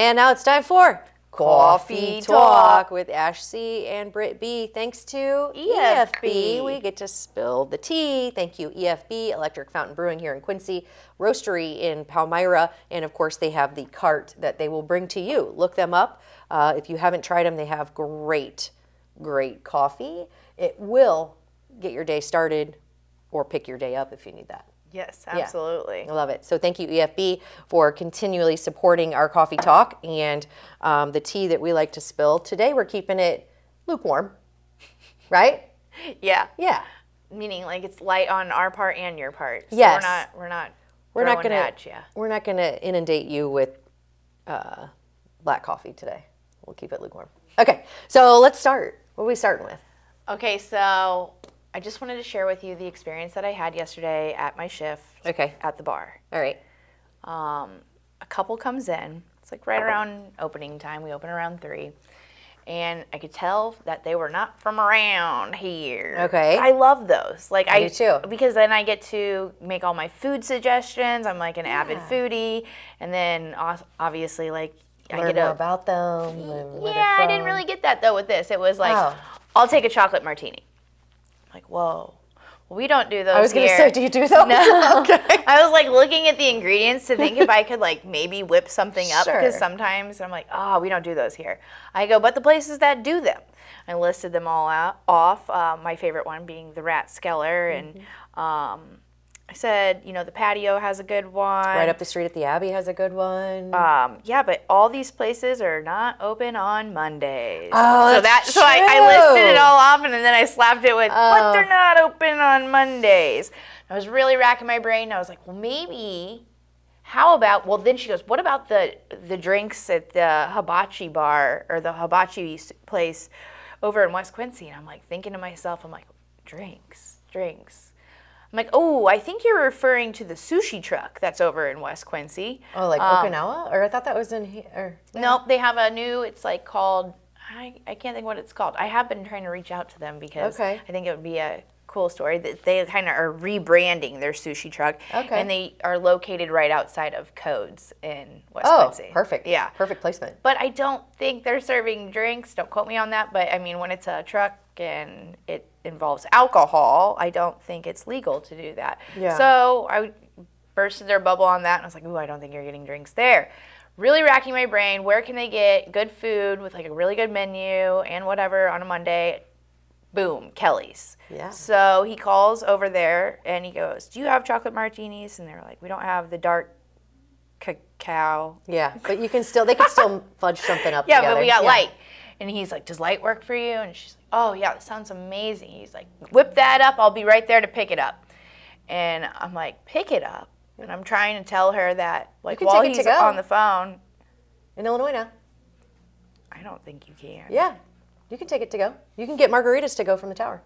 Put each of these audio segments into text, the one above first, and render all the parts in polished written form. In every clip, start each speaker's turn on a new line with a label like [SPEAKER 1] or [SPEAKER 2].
[SPEAKER 1] And now it's time for Coffee Talk with Ash C. and Britt B. Thanks to EFB, we get to spill the tea. Thank you, EFB, Electric Fountain Brewing here in Quincy, Roastery in Palmyra, and of course they have the cart that they will bring to you. Look them up. If you haven't tried them, they have great coffee. It will get your day started or pick your day up if you need that.
[SPEAKER 2] Yes, absolutely.
[SPEAKER 1] Yeah, I love it. So thank you, EFB, for continually supporting our coffee talk and the tea that we like to spill. Today we're keeping it lukewarm, right?
[SPEAKER 2] Yeah.
[SPEAKER 1] Yeah.
[SPEAKER 2] Meaning like it's light on our part and your part. So
[SPEAKER 1] yes.
[SPEAKER 2] We're not
[SPEAKER 1] gonna inundate you with black coffee today. We'll keep it lukewarm. Okay, so let's start. What are we starting with?
[SPEAKER 2] Okay, so I just wanted to share with you the experience that I had yesterday at my shift at the bar.
[SPEAKER 1] All right.
[SPEAKER 2] A couple comes in. It's like right around opening time. We open around 3. And I could tell that they were not from around here.
[SPEAKER 1] Okay.
[SPEAKER 2] I love those. Like
[SPEAKER 1] I do too.
[SPEAKER 2] Because then I get to make all my food suggestions. I'm like an avid foodie. And then obviously like
[SPEAKER 1] learn
[SPEAKER 2] I get
[SPEAKER 1] more about them.
[SPEAKER 2] Yeah, I didn't really get that though with this. It was like, I'll take a chocolate martini. Like, whoa, well, we don't do those.
[SPEAKER 1] I was going to say, do you do those?
[SPEAKER 2] No.
[SPEAKER 1] Okay.
[SPEAKER 2] I was like looking at the ingredients to think if I could like maybe whip something up because sometimes I'm like, we don't do those here. I go, but the places that do them. I listed them all off. My favorite one being the Rat Skeller, and I said, the patio has a good one.
[SPEAKER 1] Right up the street at the Abbey has a good one.
[SPEAKER 2] Yeah, but all these places are not open on Mondays.
[SPEAKER 1] Oh,
[SPEAKER 2] so I listed it all off, and then I slapped it with, but they're not open on Mondays. I was really racking my brain. I was like, well, maybe, how about, well, then she goes, what about the drinks at the hibachi bar, or the hibachi place over in West Quincy? And I'm like thinking to myself, I'm like, drinks. I'm like, I think you're referring to the sushi truck that's over in West Quincy.
[SPEAKER 1] Oh, like Okinawa? Or I thought that was in here.
[SPEAKER 2] Nope, they have a new, it's like called, I can't think what it's called. I have been trying to reach out to them because I think it would be a cool story. That they kind of are rebranding their sushi truck. Okay. And they are located right outside of Codes in West Quincy.
[SPEAKER 1] Perfect.
[SPEAKER 2] Yeah.
[SPEAKER 1] Perfect placement.
[SPEAKER 2] But I don't think they're serving drinks. Don't quote me on that. But I mean, when it's a truck and it involves alcohol, I don't think it's legal to do that. Yeah. So I bursted their bubble on that, and I was like, I don't think you're getting drinks there. Really racking my brain. Where can they get good food with like a really good menu and whatever on a Monday? Boom, Kelly's. Yeah. So he calls over there and he goes, do you have chocolate martinis? And they're like, we don't have the dark cacao.
[SPEAKER 1] Yeah, but they can still fudge something up
[SPEAKER 2] together.
[SPEAKER 1] Yeah,
[SPEAKER 2] but we got light. And he's like, does light work for you? And she's like, oh yeah, that sounds amazing. He's like, whip that up. I'll be right there to pick it up. And I'm like, pick it up? And I'm trying to tell her that, like, while he's on the phone.
[SPEAKER 1] In Illinois now.
[SPEAKER 2] I don't think you can.
[SPEAKER 1] Yeah, you can take it to go. You can get margaritas to go from the tower.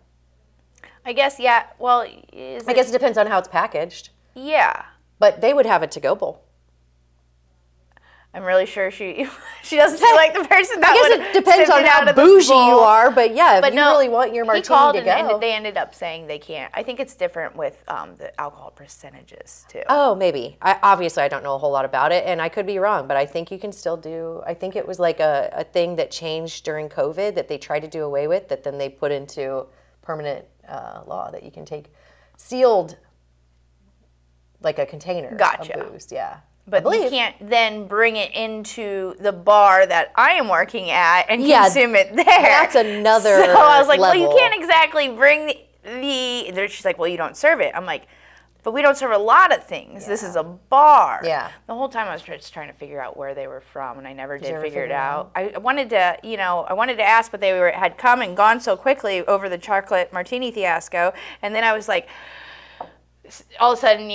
[SPEAKER 2] I guess, yeah. Well,
[SPEAKER 1] I guess it depends on how it's packaged.
[SPEAKER 2] Yeah.
[SPEAKER 1] But they would have a to-go bowl.
[SPEAKER 2] I'm really sure she doesn't seem like the person that would.
[SPEAKER 1] I guess it depends on how bougie you are, but yeah, if you really want your martini to go.
[SPEAKER 2] And they ended up saying they can't. I think it's different with the alcohol percentages too.
[SPEAKER 1] Oh, maybe. Obviously, I don't know a whole lot about it, and I could be wrong, but I think you can still do. I think it was like a thing that changed during COVID that they tried to do away with, that then they put into permanent law that you can take sealed, like a container of booze. Yeah.
[SPEAKER 2] But you can't then bring it into the bar that I am working at and consume it there.
[SPEAKER 1] That's another
[SPEAKER 2] So I was like,
[SPEAKER 1] level.
[SPEAKER 2] well, you can't exactly bring she's like, well, you don't serve it. I'm like, but we don't serve a lot of things. Yeah. This is a bar.
[SPEAKER 1] Yeah.
[SPEAKER 2] The whole time I was just trying to figure out where they were from, and I never did figure it out. I wanted to ask, but they had come and gone so quickly over the chocolate martini fiasco, and then I was like, all of a sudden,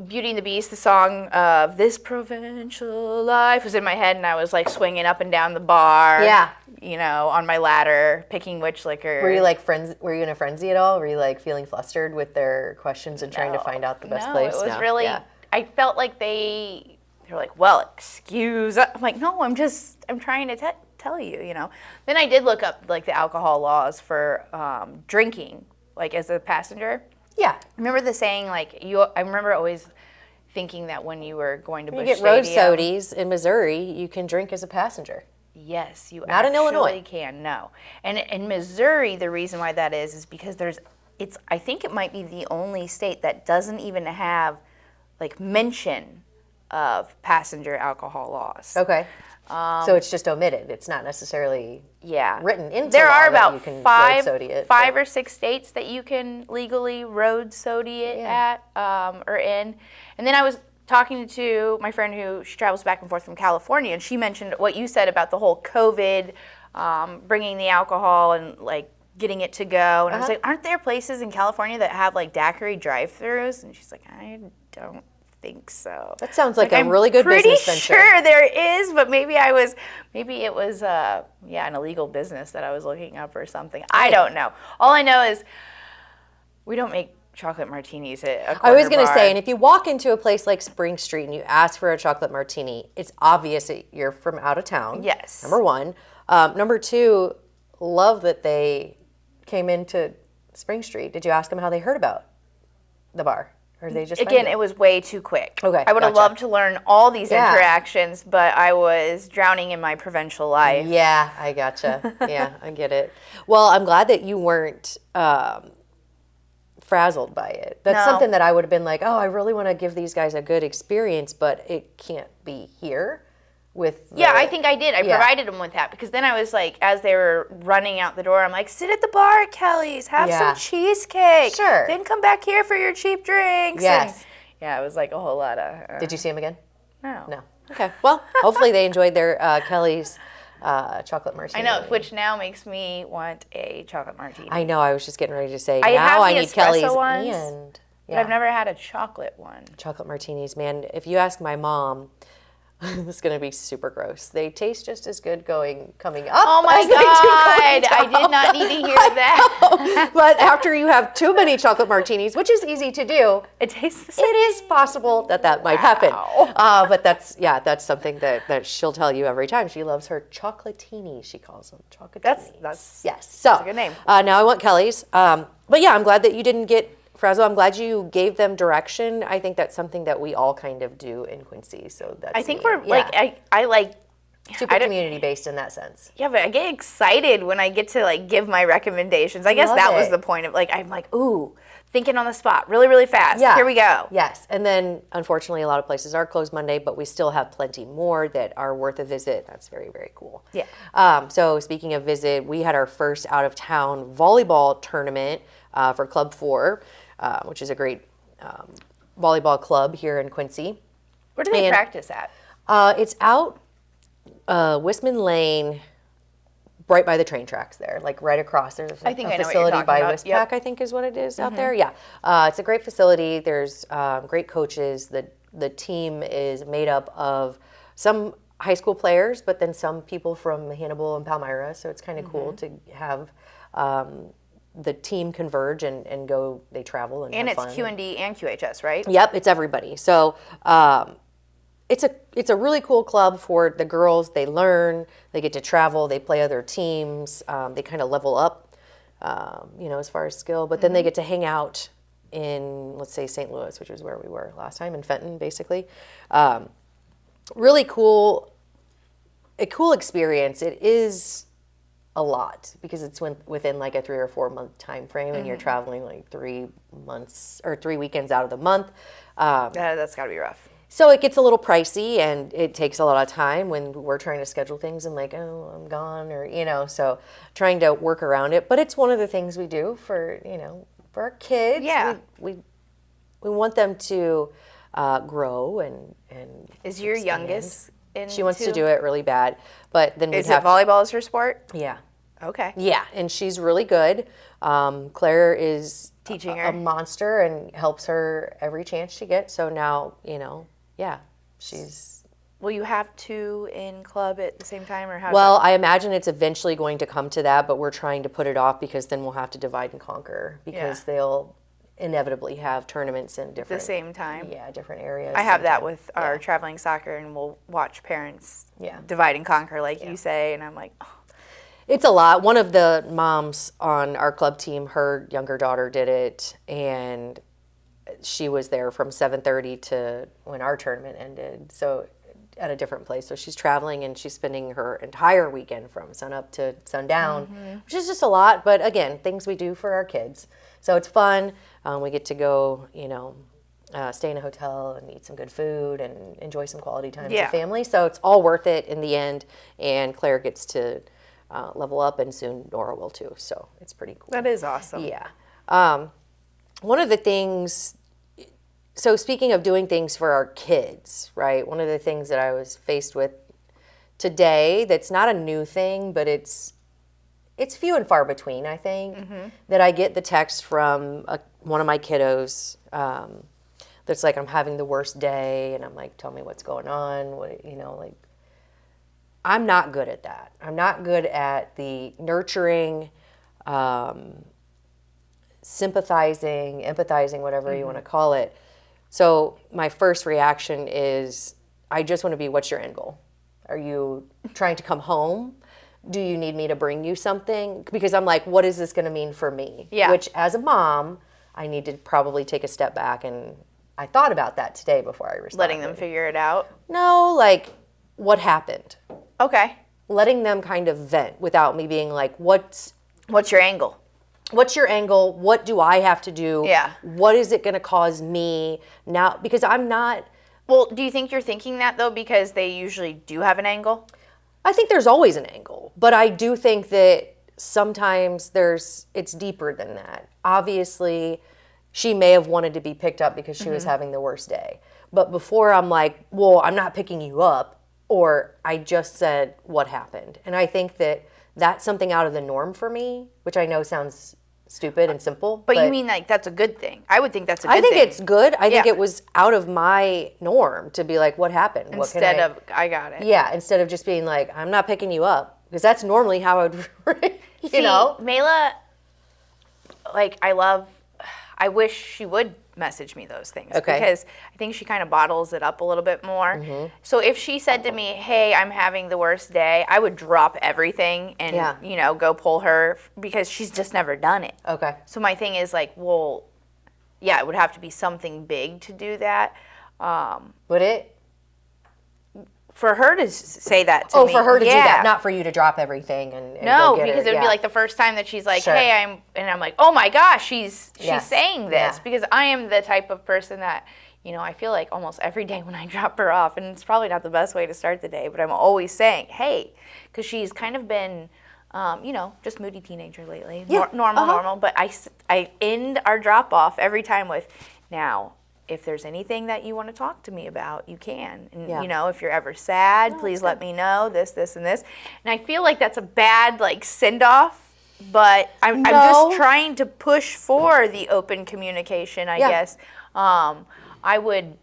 [SPEAKER 2] Beauty and the Beast, the song of This Provincial Life was in my head, and I was like swinging up and down the bar. Yeah. On my ladder, picking which liquor.
[SPEAKER 1] Were you in a frenzy at all? Were you like feeling flustered with their questions and trying to find out the best place?
[SPEAKER 2] It was really, I felt like they were like, well, excuse us. I'm like, no, I'm trying to tell you, Then I did look up like the alcohol laws for drinking, like as a passenger.
[SPEAKER 1] Yeah.
[SPEAKER 2] I remember the saying, like, I remember always thinking that when you were going to Busch
[SPEAKER 1] You get road
[SPEAKER 2] Stadium,
[SPEAKER 1] sodies in Missouri, you can drink as a passenger.
[SPEAKER 2] Yes, you
[SPEAKER 1] Not in Illinois.
[SPEAKER 2] actually can. No, and in Missouri, the reason why that is because I think it might be the only state that doesn't even have like mention of passenger alcohol laws.
[SPEAKER 1] Okay. So it's just omitted. It's not necessarily written into
[SPEAKER 2] there
[SPEAKER 1] law
[SPEAKER 2] are
[SPEAKER 1] that
[SPEAKER 2] about
[SPEAKER 1] you can
[SPEAKER 2] five
[SPEAKER 1] road sody it,
[SPEAKER 2] or six states that you can legally road sody it at or in. And then I was talking to my friend she travels back and forth from California, and she mentioned what you said about the whole COVID, bringing the alcohol and like getting it to go. And I was like, aren't there places in California that have like daiquiri drive-thrus? And she's like, I don't think so.
[SPEAKER 1] That sounds like a really good business venture.
[SPEAKER 2] I'm pretty sure there is, but maybe it was an illegal business that I was looking up or something. I don't know. All I know is we don't make chocolate martinis at a corner
[SPEAKER 1] I was going to
[SPEAKER 2] bar.
[SPEAKER 1] say, and if you walk into a place like Spring Street and you ask for a chocolate martini, it's obvious that you're from out of town.
[SPEAKER 2] Yes.
[SPEAKER 1] Number one. Number two, love that they came into Spring Street. Did you ask them how they heard about the bar? Or they just
[SPEAKER 2] Again, it was way too quick.
[SPEAKER 1] Okay,
[SPEAKER 2] I would have
[SPEAKER 1] gotcha.
[SPEAKER 2] loved to learn all these interactions, but I was drowning in my provincial life.
[SPEAKER 1] Yeah, I gotcha. Yeah, I get it. Well, I'm glad that you weren't frazzled by it. That's something that I would have been like, oh, I really want to give these guys a good experience, but it can't be here with
[SPEAKER 2] I think I did. I provided them with that because then I was like, as they were running out the door, I'm like, sit at the bar at Kelly's, have some cheesecake.
[SPEAKER 1] Sure.
[SPEAKER 2] Then come back here for your cheap drinks.
[SPEAKER 1] Yes.
[SPEAKER 2] And, it was like a whole lot of...
[SPEAKER 1] Did you see him again?
[SPEAKER 2] No.
[SPEAKER 1] No. Okay. Well, hopefully they enjoyed their Kelly's chocolate martini.
[SPEAKER 2] I know, which now makes me want a chocolate martini.
[SPEAKER 1] I know. I was just getting ready to say,
[SPEAKER 2] I
[SPEAKER 1] now
[SPEAKER 2] have
[SPEAKER 1] I
[SPEAKER 2] the
[SPEAKER 1] need
[SPEAKER 2] espresso
[SPEAKER 1] Kelly's
[SPEAKER 2] ones,
[SPEAKER 1] and...
[SPEAKER 2] but I've never had a chocolate one.
[SPEAKER 1] Chocolate martinis, man. If you ask my mom, this is going to be super gross. They taste just as good coming up.
[SPEAKER 2] Oh my
[SPEAKER 1] as they do
[SPEAKER 2] God,
[SPEAKER 1] going
[SPEAKER 2] I
[SPEAKER 1] down.
[SPEAKER 2] did not need to hear that.
[SPEAKER 1] But after you have too many chocolate martinis, which is easy to do,
[SPEAKER 2] It tastes the same.
[SPEAKER 1] it is possible that might happen. But that's something that she'll tell you every time. She loves her chocolatinis, she calls them. Chocolatinis.
[SPEAKER 2] That's
[SPEAKER 1] yes. So,
[SPEAKER 2] a good name.
[SPEAKER 1] Now I want Kelly's. But yeah, I'm glad that you didn't get frazzled. I'm glad you gave them direction. I think that's something that we all kind of do in Quincy. So that's
[SPEAKER 2] I think
[SPEAKER 1] neat.
[SPEAKER 2] we're like, I like...
[SPEAKER 1] super community based in that sense.
[SPEAKER 2] Yeah, but I get excited when I get to like give my recommendations. I guess that was the point of like, I'm like, ooh, thinking on the spot, really, really fast.
[SPEAKER 1] Yeah.
[SPEAKER 2] Here we go.
[SPEAKER 1] Yes. And then unfortunately a lot of places are closed Monday, but we still have plenty more that are worth a visit. That's very, very cool.
[SPEAKER 2] Yeah.
[SPEAKER 1] So speaking of visit, we had our first out of town volleyball tournament for Club 4, which is a great volleyball club here in Quincy.
[SPEAKER 2] Where do they practice at?
[SPEAKER 1] It's out Wisman Lane, right by the train tracks there, like right across. There's a facility by Wispac, I think is what it is out there. Yeah, it's a great facility. There's great coaches. The team is made up of some high school players, but then some people from Hannibal and Palmyra. So it's kind of cool to have the team converge and go. They travel and have fun.
[SPEAKER 2] And it's Q&D and QHS, right?
[SPEAKER 1] Yep, it's everybody. So it's a really cool club for the girls. They learn, they get to travel, they play other teams, they kind of level up, as far as skill. But then they get to hang out in, let's say, St. Louis, which is where we were last time, in Fenton, basically. Really cool, a cool experience. It is a lot because it's within like a 3 or 4 month time frame, and you're traveling like 3 months or 3 weekends out of the month.
[SPEAKER 2] That's got to be rough.
[SPEAKER 1] So it gets a little pricey, and it takes a lot of time when we're trying to schedule things and like, oh, I'm gone, or, so trying to work around it. But it's one of the things we do for our kids.
[SPEAKER 2] Yeah.
[SPEAKER 1] We want them to grow and
[SPEAKER 2] Is your
[SPEAKER 1] expand.
[SPEAKER 2] youngest into?
[SPEAKER 1] She wants to do it really bad, but then
[SPEAKER 2] Is it volleyball as her sport?
[SPEAKER 1] Yeah.
[SPEAKER 2] Okay.
[SPEAKER 1] Yeah, and she's really good. Claire is
[SPEAKER 2] teaching her
[SPEAKER 1] a monster and helps her every chance she gets. So now, she's...
[SPEAKER 2] Will you have two in club at the same time, or how?
[SPEAKER 1] Well, I imagine it's eventually going to come to that, but we're trying to put it off because then we'll have to divide and conquer because they'll inevitably have tournaments in different...
[SPEAKER 2] the same time?
[SPEAKER 1] Yeah, different areas.
[SPEAKER 2] I have that with our traveling soccer, and we'll watch parents divide and conquer, like you say, and I'm like... Oh.
[SPEAKER 1] It's a lot. One of the moms on our club team, her younger daughter did it, and she was there from 7:30 to when our tournament ended. So at a different place. So she's traveling and she's spending her entire weekend from sun up to sundown, which is just a lot. But again, things we do for our kids. So it's fun. We get to go, stay in a hotel and eat some good food and enjoy some quality time with the family. So it's all worth it in the end. And Claire gets to level up, and soon Nora will too. So it's pretty cool.
[SPEAKER 2] That is awesome.
[SPEAKER 1] Yeah. One of the things, so speaking of doing things for our kids, right? One of the things that I was faced with today that's not a new thing, but it's few and far between, I think, that I get the text from one of my kiddos that's like, I'm having the worst day, and I'm like, tell me what's going on, I'm not good at that. I'm not good at the nurturing, sympathizing, empathizing, whatever you want to call it. So my first reaction is, I just want to be, what's your end goal? Are you trying to come home? Do you need me to bring you something? Because I'm like, what is this going to mean for me?
[SPEAKER 2] Yeah.
[SPEAKER 1] Which, as a mom, I need to probably take a step back, and I thought about that today before I responded.
[SPEAKER 2] Letting them figure it out?
[SPEAKER 1] No, like, what happened?
[SPEAKER 2] Okay.
[SPEAKER 1] Letting them kind of vent without me being like, what's
[SPEAKER 2] your angle?
[SPEAKER 1] What's your angle? What do I have to do?
[SPEAKER 2] Yeah.
[SPEAKER 1] What is it going to cause me now? Because I'm not.
[SPEAKER 2] Well, do you think you're thinking that, though, because they usually do have an angle?
[SPEAKER 1] I think there's always an angle. But I do think that sometimes it's deeper than that. Obviously, she may have wanted to be picked up because she was having the worst day. But before, I'm like, well, I'm not picking you up. Or I just said what happened. And I think that that's something out of the norm for me, which I know sounds stupid and simple.
[SPEAKER 2] But you mean like that's a good thing? I would think that's a good thing.
[SPEAKER 1] I think it's good. I think it was out of my norm to be like, what happened?
[SPEAKER 2] Instead of, I got it.
[SPEAKER 1] Yeah, instead of just being like, I'm not picking you up. Because that's normally how I would,
[SPEAKER 2] See, Mayla, like, I wish she would message me those things.
[SPEAKER 1] Okay.
[SPEAKER 2] Because I think she kind of bottles it up a little bit more. So if she said to me, hey, I'm having the worst day, I would drop everything and, go pull her, because she's just never done it.
[SPEAKER 1] Okay.
[SPEAKER 2] So my thing is like, well, yeah, it would have to be something big to do that.
[SPEAKER 1] Would it?
[SPEAKER 2] For her to say that to me.
[SPEAKER 1] Oh, for her to do that, not for you to drop everything and
[SPEAKER 2] no,
[SPEAKER 1] go get
[SPEAKER 2] because
[SPEAKER 1] it
[SPEAKER 2] would be like the first time that she's like, hey, I'm like, oh my gosh, she's saying this, because I am the type of person that, I feel like almost every day when I drop her off, and it's probably not the best way to start the day, but I'm always saying, hey, because she's kind of been, just moody teenager lately, normal, but I end our drop off every time with, now, if there's anything that you want to talk to me about, you can. And, if you're ever sad, please let me know this, and this. And I feel like that's a bad, send-off, but I'm just trying to push for the open communication, I guess. I would,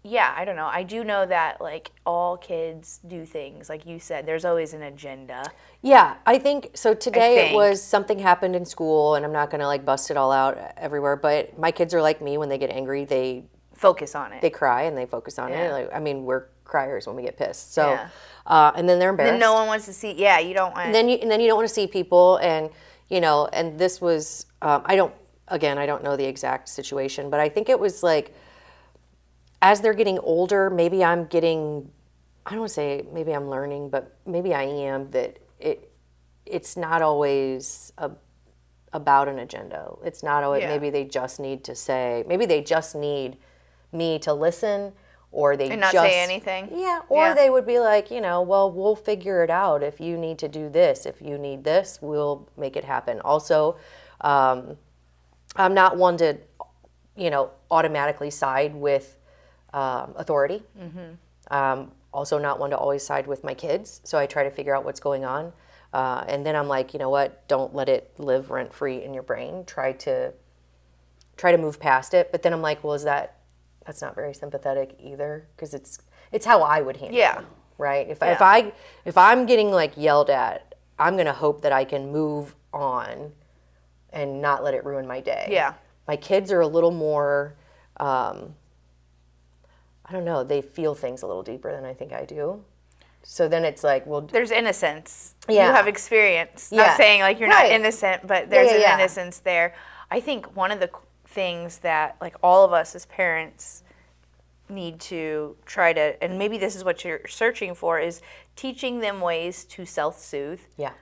[SPEAKER 2] I don't know. I do know that, all kids do things. Like you said, there's always an agenda.
[SPEAKER 1] Yeah, I think, so today it was something happened in school, and I'm not going to, bust it all out everywhere, but my kids are like me. When they get angry, they
[SPEAKER 2] focus on it.
[SPEAKER 1] They cry, and they focus on it. We're criers when we get pissed. So, and then they're embarrassed.
[SPEAKER 2] Then no one wants to see, you don't want.
[SPEAKER 1] And then you don't want to see people, and, and this was, I don't know the exact situation, but I think it was as they're getting older, maybe I don't want to say maybe I'm learning, but maybe I am, that it's not always about an agenda. It's not always, maybe they just need to say, maybe they just need me to listen, or they
[SPEAKER 2] and not say anything.
[SPEAKER 1] Yeah, or they would be like, well, we'll figure it out. If you need to do this, if you need this, we'll make it happen. Also, I'm not one to, automatically side with authority. Also not one to always side with my kids, so I try to figure out what's going on. And then I'm like, you know what? Don't let it live rent-free in your brain. Try to move past it. But then I'm like, well, that's not very sympathetic either, because it's how I would handle it, right? If I'm getting yelled at, I'm gonna hope that I can move on and not let it ruin my day.
[SPEAKER 2] Yeah.
[SPEAKER 1] My kids are a little more. I don't know, they feel things a little deeper than I think I do. So then it's like, well...
[SPEAKER 2] There's innocence.
[SPEAKER 1] Yeah.
[SPEAKER 2] You have experience. Not saying you're not innocent, but there's an innocence there. I think one of the things that like all of us as parents need to try to, and maybe this is what you're searching for, is teaching them ways to self-soothe.
[SPEAKER 1] Yeah.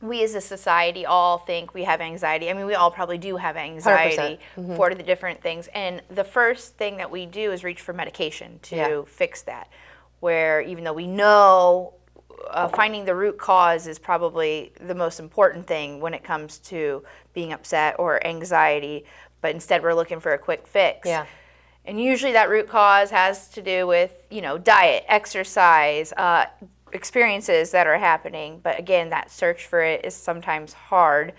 [SPEAKER 2] We as a society all think we have anxiety. I mean, we all probably do have anxiety for the different things. And the first thing that we do is reach for medication to fix that. Where even though we know finding the root cause is probably the most important thing when it comes to being upset or anxiety, but instead we're looking for a quick fix.
[SPEAKER 1] Yeah.
[SPEAKER 2] And usually that root cause has to do with, diet, exercise, experiences that are happening. But again, that search for it is sometimes hard.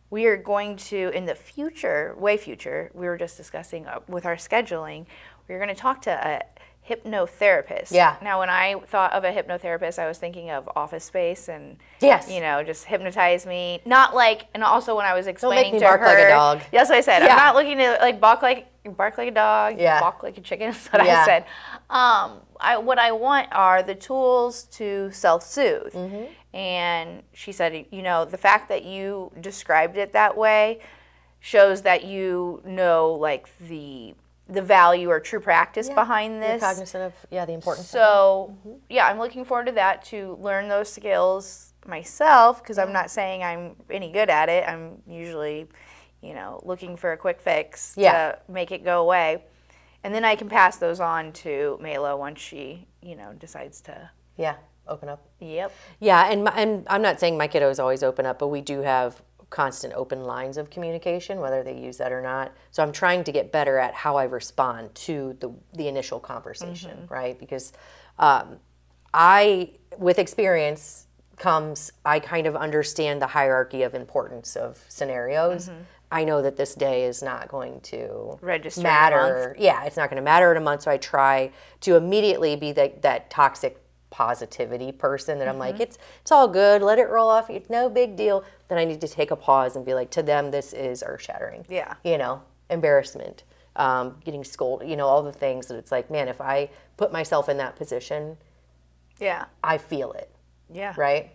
[SPEAKER 2] We are going to, in the future, way future, we were just discussing with our scheduling, we're going to talk to a hypnotherapist.
[SPEAKER 1] Yeah.
[SPEAKER 2] Now, when I thought of a hypnotherapist, I was thinking of Office Space and,
[SPEAKER 1] yes,
[SPEAKER 2] just hypnotize me. Not like, and also when I was explaining to her.
[SPEAKER 1] Don't make me bark like a dog.
[SPEAKER 2] That's what I said. Yeah. I'm not looking to like bark like a dog, balk like a chicken. That's what I said. What I want are the tools to self-soothe. And she said, the fact that you described it that way shows that you know, like the value or true practice behind this.
[SPEAKER 1] You're cognizant of, the importance.
[SPEAKER 2] So, I'm looking forward to that, to learn those skills myself, because I'm not saying I'm any good at it. I'm usually, looking for a quick fix to make it go away. And then I can pass those on to Mayla once she, decides to.
[SPEAKER 1] Yeah, open up.
[SPEAKER 2] Yep.
[SPEAKER 1] Yeah, and I'm not saying my kiddos always open up, but we do have constant open lines of communication, whether they use that or not. So I'm trying to get better at how I respond to the initial conversation, right? Because with experience comes, I kind of understand the hierarchy of importance of scenarios. I know that this day is not going to
[SPEAKER 2] register
[SPEAKER 1] matter. Yeah, it's not going to matter in a month. So I try to immediately be that toxic positivity person that I'm like, it's all good, let it roll off, it's no big deal. Then I need to take a pause and be like, to them, this is earth-shattering.
[SPEAKER 2] Yeah.
[SPEAKER 1] Embarrassment, getting scolded, all the things that it's like, man, if I put myself in that position, I feel it.
[SPEAKER 2] Yeah.
[SPEAKER 1] Right?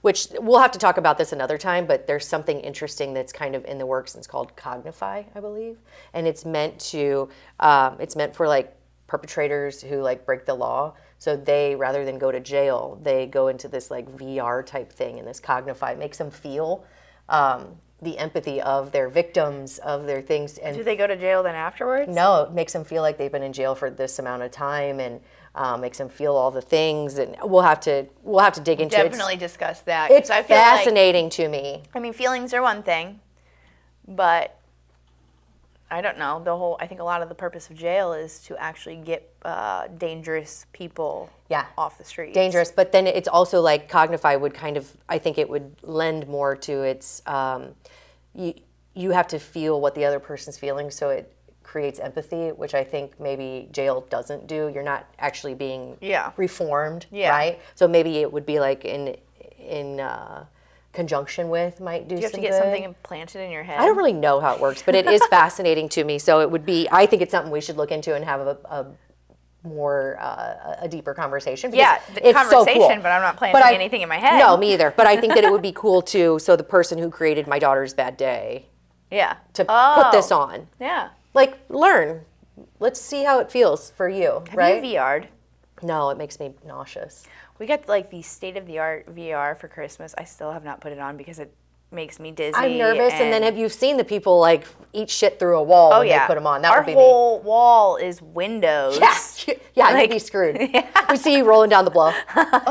[SPEAKER 1] Which we'll have to talk about this another time, but there's something interesting that's kind of in the works. It's called Cognify, I believe. And it's meant for like perpetrators who like break the law. So they, rather than go to jail, they go into this like VR type thing, and this Cognify makes them feel the empathy of their victims, of their things. And
[SPEAKER 2] do they go to jail then afterwards?
[SPEAKER 1] No, it makes them feel like they've been in jail for this amount of time, and makes them feel all the things. And we'll have to dig into it.
[SPEAKER 2] Definitely discuss that.
[SPEAKER 1] It's fascinating to me.
[SPEAKER 2] I mean, feelings are one thing, but I don't know. I think a lot of the purpose of jail is to actually get dangerous people off the streets.
[SPEAKER 1] Dangerous, but then it's also like Cognify would kind of, I think it would lend more to its, you have to feel what the other person's feeling, so it creates empathy, which I think maybe jail doesn't do. You're not actually being reformed, right? So maybe it would be like in conjunction with might do. Do
[SPEAKER 2] you have to get something implanted in your head?
[SPEAKER 1] I don't really know how it works, but it is fascinating to me. So it would be, I think it's something we should look into and have a deeper conversation.
[SPEAKER 2] It's conversation, so cool. But I'm not planting anything in my head.
[SPEAKER 1] No, me either. But I think that it would be cool too. So the person who created my daughter's bad day, to put this on, like learn. Let's see how it feels for you.
[SPEAKER 2] Have you VR'd?
[SPEAKER 1] No, it makes me nauseous.
[SPEAKER 2] We got like the state-of-the-art VR for Christmas. I still have not put it on because it makes me dizzy.
[SPEAKER 1] I'm nervous, and then have you seen the people like eat shit through a wall when they put them on? That would be me.
[SPEAKER 2] Our whole wall is windows.
[SPEAKER 1] Yeah, you'd be screwed. We see you rolling down the bluff.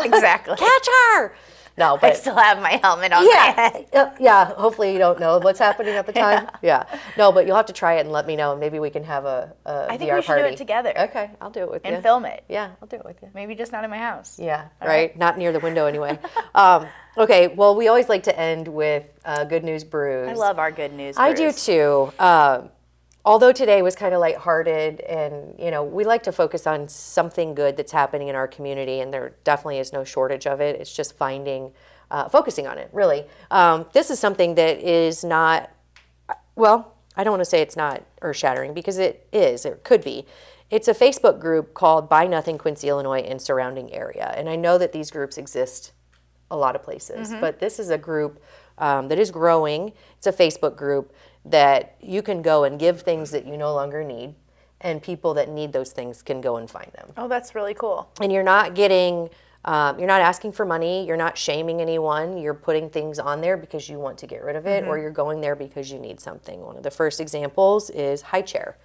[SPEAKER 2] Exactly.
[SPEAKER 1] Catch her! No, but
[SPEAKER 2] I still have my helmet on my head.
[SPEAKER 1] Yeah, hopefully you don't know what's happening at the time. Yeah. No, but you'll have to try it and let me know, and maybe we can have a VR party.
[SPEAKER 2] I think we should do it together.
[SPEAKER 1] Okay, I'll do it with you.
[SPEAKER 2] And film it.
[SPEAKER 1] Yeah, I'll do it with you.
[SPEAKER 2] Maybe just not in my house.
[SPEAKER 1] Yeah, right? Not near the window anyway. Okay, well, we always like to end with Good News Brews.
[SPEAKER 2] I love our Good News Brews.
[SPEAKER 1] I do too. Although today was kind of lighthearted, and we like to focus on something good that's happening in our community, and there definitely is no shortage of it. It's just focusing on it, really. This is something that is not, well, I don't want to say it's not earth-shattering, because it is, it could be. It's a Facebook group called Buy Nothing Quincy, Illinois and surrounding area. And I know that these groups exist a lot of places, but this is a group that is growing. It's a Facebook group that you can go and give things that you no longer need, and people that need those things can go and find them.
[SPEAKER 2] Oh, that's really cool.
[SPEAKER 1] And you're not getting, you're not asking for money, you're not shaming anyone, you're putting things on there because you want to get rid of it, or you're going there because you need something. One of the first examples is high chair.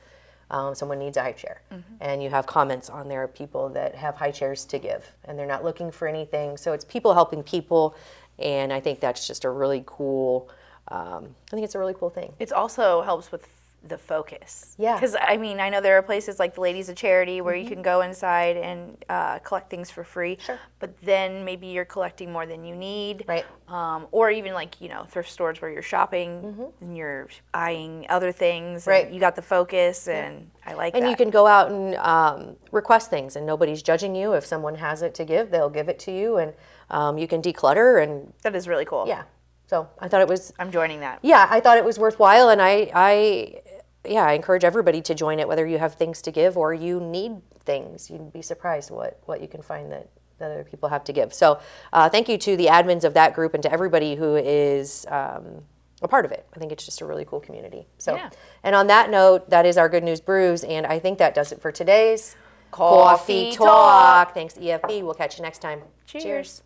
[SPEAKER 1] Someone needs a high chair, and you have comments on there of people that have high chairs to give, and they're not looking for anything. So it's people helping people, and I think that's just a really cool, I think it's a really cool thing.
[SPEAKER 2] It also helps with the focus.
[SPEAKER 1] Yeah.
[SPEAKER 2] Because, I mean, I know there are places like the Ladies of Charity where you can go inside and collect things for free.
[SPEAKER 1] Sure.
[SPEAKER 2] But then maybe you're collecting more than you need.
[SPEAKER 1] Right.
[SPEAKER 2] Or even like, thrift stores where you're shopping and you're eyeing other things.
[SPEAKER 1] Right.
[SPEAKER 2] And you got the focus, and I like that.
[SPEAKER 1] And you can go out and request things, and nobody's judging you. If someone has it to give, they'll give it to you, and you can declutter. And
[SPEAKER 2] that is really cool.
[SPEAKER 1] yeah. So I thought it was...
[SPEAKER 2] I'm joining that.
[SPEAKER 1] Yeah, I thought it was worthwhile, and I encourage everybody to join it, whether you have things to give or you need things. You'd be surprised what you can find that other people have to give. So thank you to the admins of that group and to everybody who is a part of it. I think it's just a really cool community. So,
[SPEAKER 2] yeah.
[SPEAKER 1] And on that note, that is our Good News Brews, and I think that does it for today's
[SPEAKER 2] Coffee Talk.
[SPEAKER 1] Thanks, EFB. We'll catch you next time.
[SPEAKER 2] Cheers.